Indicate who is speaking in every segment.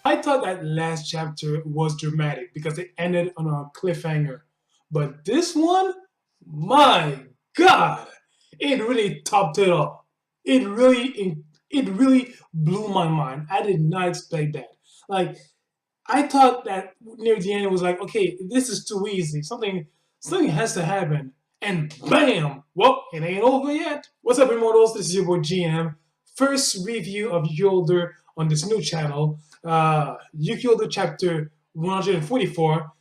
Speaker 1: I thought that last chapter was dramatic because it ended on a cliffhanger. But this one, my God, it really topped it all. It really blew my mind. I did not expect that. Like I thought that near the end it was like, okay, this is too easy. Something has to happen. And bam! Well, it ain't over yet. What's up, immortals? This is your boy GM. First review of Yolder on this new channel. Yolder chapter 144.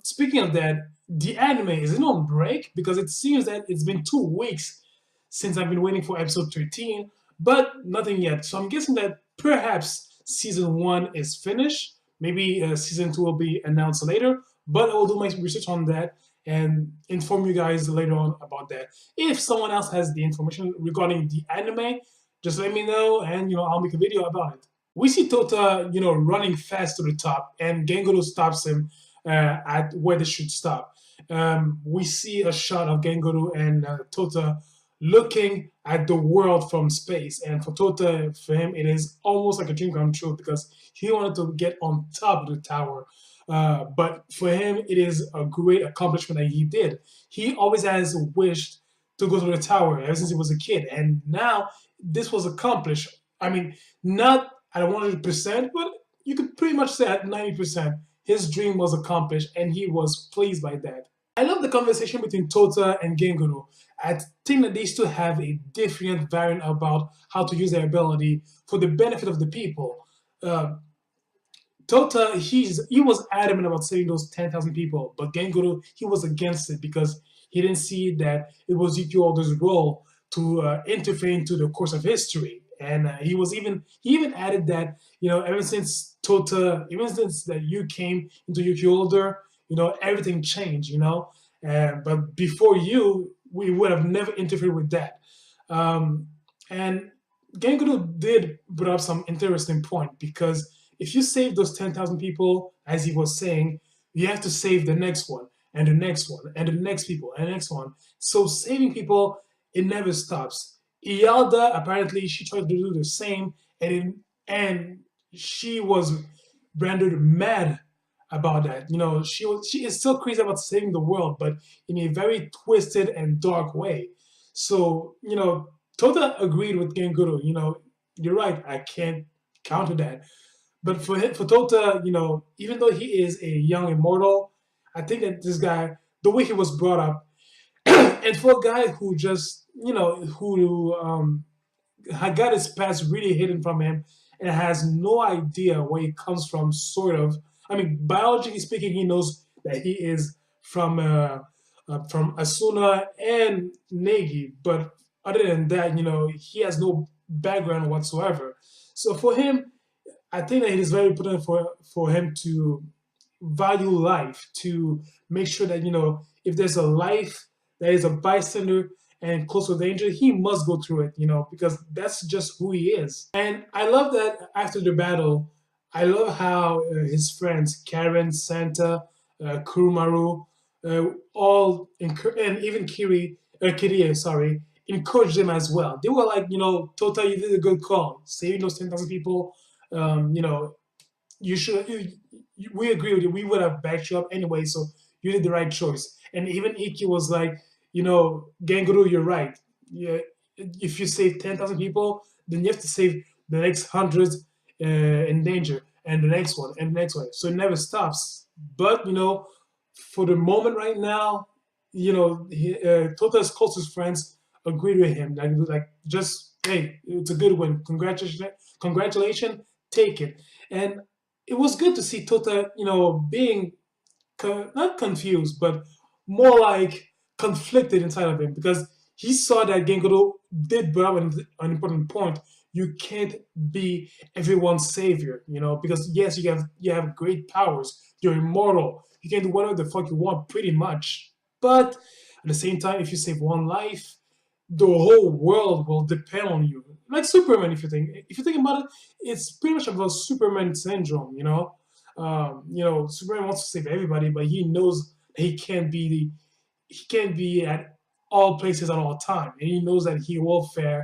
Speaker 1: Speaking of that, the anime is it on break because it seems that it's been 2 weeks since I've been waiting for episode 13, but nothing yet. So I'm guessing that perhaps season 1 is finished. Maybe season 2 will be announced later, but I will do my research on that and inform you guys later on about that. If someone else has the information regarding the anime, just let me know and I'll make a video about it. We see Tota, running fast to the top, and Gengoro stops him at where they should stop. We see a shot of Gengoro and Tota looking at the world from space. And for Tota, for him, it is almost like a dream come true because he wanted to get on top of the tower. But for him, it is a great accomplishment that he did. He always has wished to go to the tower ever since he was a kid. And now this was accomplished. I mean, not at 100%, but you could pretty much say at 90%. His dream was accomplished and he was pleased by that. I love the conversation between Tota and Gengoro. I think that these two have a different variant about how to use their ability for the benefit of the people. Uh, Tota, he was adamant about saving those 10,000 people, but Gengoro, he was against it because he didn't see that it was Yukio Oda's role to interfere into the course of history. And he even added that, ever since Tota, even since that you came into Yukio Oda, everything changed, but before you, we would have never interfered with that. And Genguru did bring up some interesting point because if you save those 10,000 people, as he was saying, you have to save the next one and the next one and the next people and the next one. So saving people, it never stops. Ialda, apparently, she tried to do the same, and she was rendered mad about that. She is still crazy about saving the world, but in a very twisted and dark way. So, Tota agreed with Genguru. You're right, I can't counter that. But for Tota, even though he is a young immortal, I think that this guy, the way he was brought up, and for a guy who just, who had got his past really hidden from him and has no idea where he comes from, sort of. I mean, biologically speaking, he knows that he is from Asuna and Negi, but other than that, he has no background whatsoever. So for him, I think that it is very important for him to value life, to make sure that if there's a life that is a bystander and close to danger, he must go through it, because that's just who he is. And I love that after the battle, I love how his friends Karen, Santa, Kurumaru, and even Kirie, sorry, encouraged him as well. They were like, Tota, you did a good call, saving those 10,000 people. You know, you should. We agree with you. We would have backed you up anyway, so you did the right choice. And even Iki was like, Genguru, you're right. Yeah, if you save 10,000 people, then you have to save the next hundreds in danger, and the next one, and the next one. So it never stops. But for the moment right now, Tota's closest friends agreed with him. Like just hey, it's a good win. Congratulations, take it. And it was good to see Tota, being not confused, but more like conflicted inside of him because he saw that Gengoro did bring up an important point. You can't be everyone's savior, because yes, you have great powers. You're immortal. You can do whatever the fuck you want, pretty much. But at the same time, if you save one life, the whole world will depend on you. Like Superman, if you think about it, it's pretty much about Superman syndrome. Superman wants to save everybody, but he knows that he can't be at all places at all time, and he knows that he will fail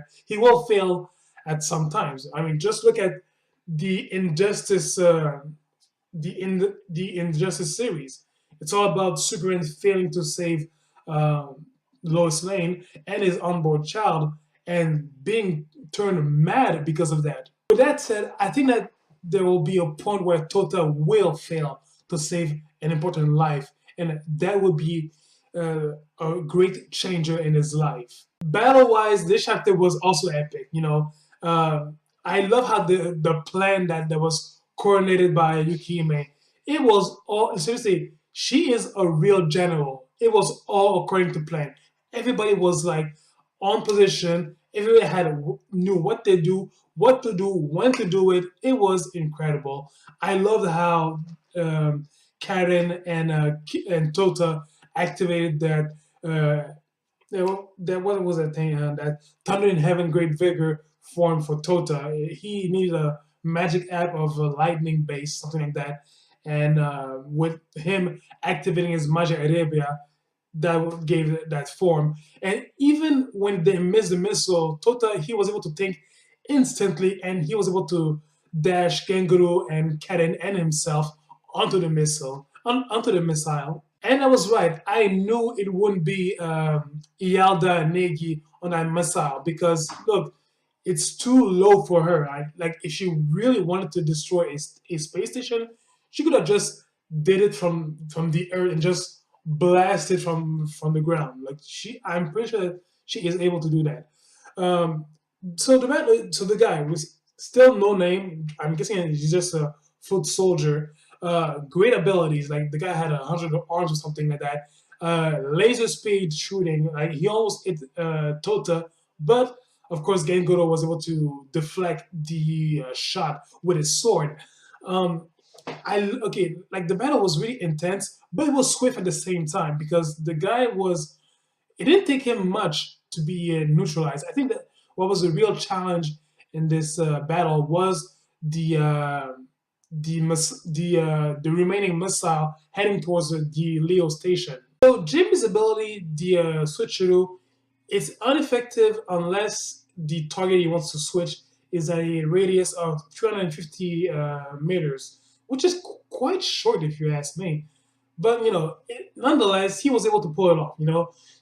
Speaker 1: at some times. I mean, just look at the injustice, the injustice series. It's all about Superman failing to save um, Lois Lane and his unborn child, and being turned mad because of that. With that said, I think that there will be a point where Tota will fail to save an important life, and that would be a great changer in his life. Battle wise, this chapter was also epic. I love how the plan that was coordinated by Yukihime. It was all seriously. She is a real general. It was all according to plan. Everybody was like on position. Everybody knew what they do, what to do, when to do it. It was incredible. I loved how Karen and Tota activated that. There what was that thing that Thunder in Heaven Great Vigor formed for Tota. He needed a magic app of a lightning base, something like that. And with him activating his Magia Arabia, that gave that form. And even when they missed the missile, Tota, he was able to think instantly, and he was able to dash Genguru and Karen and himself onto the onto the missile. And I was right. I knew it wouldn't be Ialda Negi on that missile because look, it's too low for her. Right? Like if she really wanted to destroy a space station, she could have just did it from the earth and just blast it from the ground. Like I'm pretty sure that she is able to do that. Um, so the guy was still no name. I'm guessing he's just a foot soldier. Great abilities. Like the guy had 100 arms or something like that. Laser speed shooting. Like he almost hit Tota, but of course Gengoro was able to deflect the shot with his sword. Um, like the battle was really intense, but it was swift at the same time because the guy was. It didn't take him much to be neutralized. I think that what was a real challenge in this battle was the remaining missile heading towards the Leo station. So Jimmy's ability, the switcheroo, is ineffective unless the target he wants to switch is at a radius of 350 meters, which is quite short if you ask me. But nonetheless, he was able to pull it off.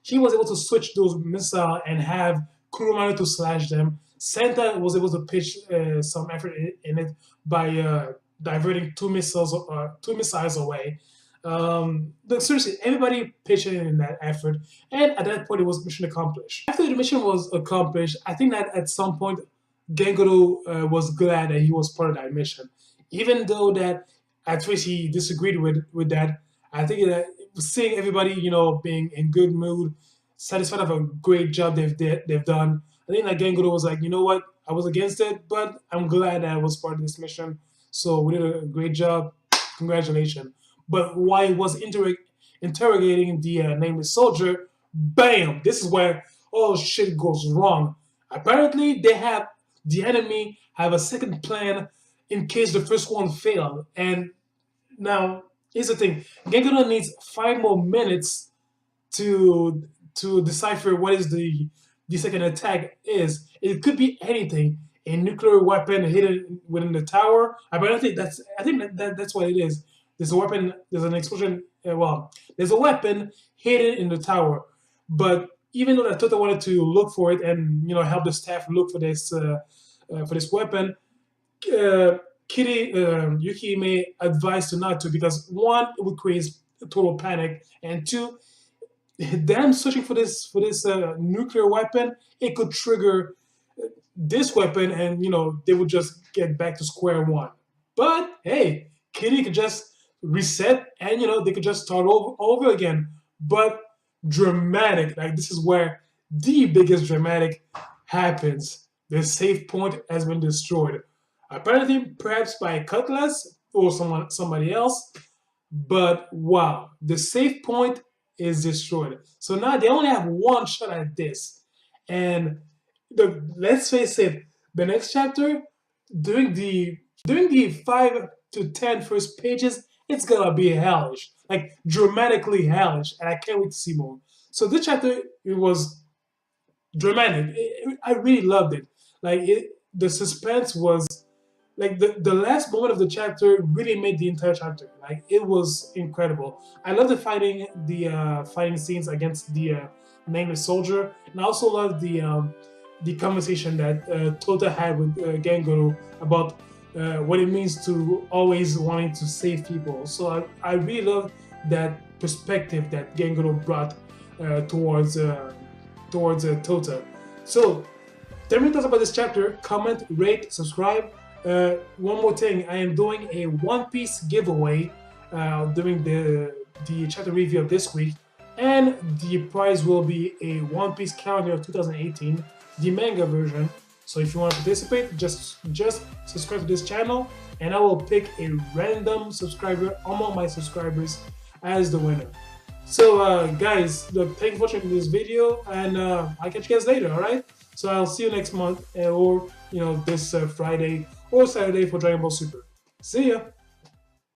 Speaker 1: He was able to switch those missiles and have Kurumano to slash them. Santa was able to pitch some effort in it by diverting two missiles away. But seriously, everybody pitched in that effort, and at that point, it was mission accomplished. After the mission was accomplished, I think that at some point, Gengoro was glad that he was part of that mission, even though that at first he disagreed with that. I think that seeing everybody, being in good mood, satisfied of a great job they've done. I think that Gengoro was like, you know what, I was against it, but I'm glad that I was part of this mission. So we did a great job. Congratulations. But while he was interrogating the nameless soldier, bam! This is where all shit goes wrong. Apparently, the enemy have a second plan in case the first one failed. And now, here's the thing: Gengoro needs 5 more minutes to decipher what is the second attack is. It could be anything. A nuclear weapon hidden within the tower. I think that's what it is. There's a weapon. There's an explosion. There's a weapon hidden in the tower. But even though that Tota wanted to look for it and help the staff look for this weapon, uh, Kitty Yuki may advise to not to because one, it would create a total panic, and two, them searching for this nuclear weapon, it could trigger this weapon, and they would just get back to square one. But hey, Kitty could just reset, and they could just start over again. But dramatic, like this is where the biggest dramatic happens. The save point has been destroyed. Apparently, perhaps by Cutlass or somebody else. But wow, the save point is destroyed. So now they only have one shot at this. And let's face it, the next chapter, during the 5 to 10 first pages, it's gonna be hellish, like dramatically hellish, and I can't wait to see more. So this chapter, it was dramatic. I really loved it. The suspense was like the last moment of the chapter really made the entire chapter. Like it was incredible. I love the fighting scenes against the nameless soldier, and I also love the conversation that Tota had with Gengoro about what it means to always wanting to save people. So I really love that perspective that Gengoro brought towards Tota. So tell me your thoughts about this chapter. Comment, rate, subscribe. One more thing, I am doing a One Piece giveaway during the chapter review of this week, and the prize will be a One Piece calendar of 2018, the manga version. So if you want to participate, just subscribe to this channel, and I will pick a random subscriber among my subscribers as the winner. So guys, look, thank you for watching this video, and I'll catch you guys later. All right. So I'll see you next month, or this Friday or Saturday for Dragon Ball Super. See ya!